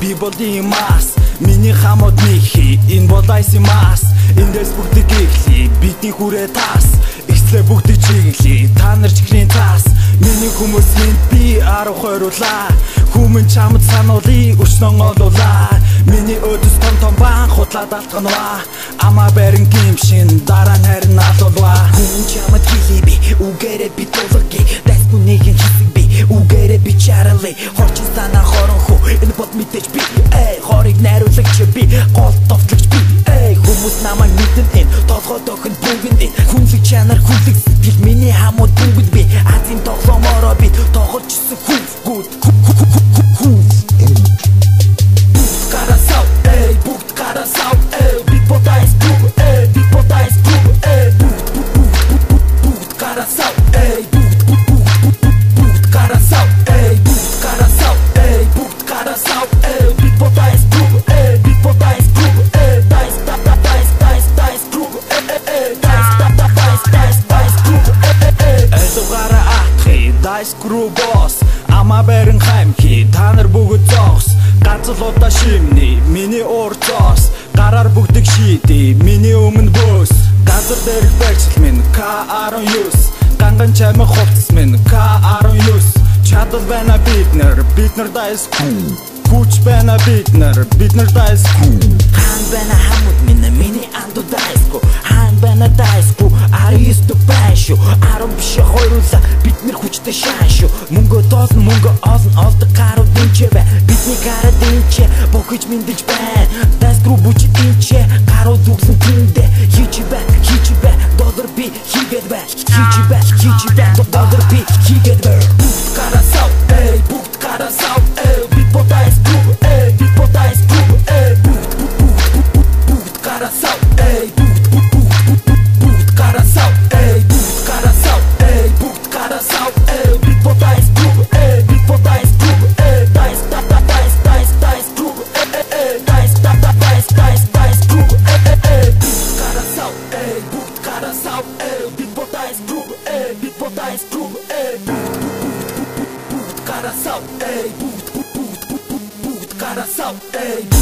Би болдгийн мас миний хамууд нэхи энэ бол айси мас эндээс бүгдийг ихли бидний хүрээ тас эцлээ бүгдийг чиглэе та нар чихрийн тас миний хүмүүсийн би 10 хоруулаа хүмүн чамд сануулъя өчнөн олуулаа миний өдөс том баан хутлаад алтганаа амаа барин гимшин дараа нь харин алуулаа хүмүн чамд хилий би үгээрээ би тулги дэсгүй нэгэн хэсэг би үгээрээ би чарали хорч санаа хорон хөө энэ бод мэдээж би хорыг найруулагч би гол товтлогч би хүмүүс намайг мэдэн толгой дохин бүгд хүнлэг чанар хүнлэг сэтгэл миний хамууд бүгд би азийн тоглоомороо би тоглолчсон хүүгүүд Screw boss ама барин хаймхи та нар бүгд зогс ганцлуудаа шимний миний уур зоос гараар бүгдийг шийдээ миний өмнө бөөс газар дээрх байцл минь K19 ганган чамх хувцс минь K19 чадвар байна бид нар дайсгүй хүч байна бид нар дайсгүй хаан байна хамууд минь миний анду дайсгүй хаан байна дайсгүй 19 байшгүй 10 биш хоёруулаа бид нар хүчтэй шаашгүй мөнгө тоолн мөнгө олон олдог гарууд дэнчээ бай бидний гараа дэнчээ бохиж мэндэж байна дайсгүй бүч дэнчээ гарууд үгсэн тэндэ хийж бай доллар би хийгээд бай хийж бай доллар би хийгээд бай карасау бүгд карасау бид бодайсгүй бид бодайсгүй бүгд карасау Karasau, ey, boot, karasau, ey.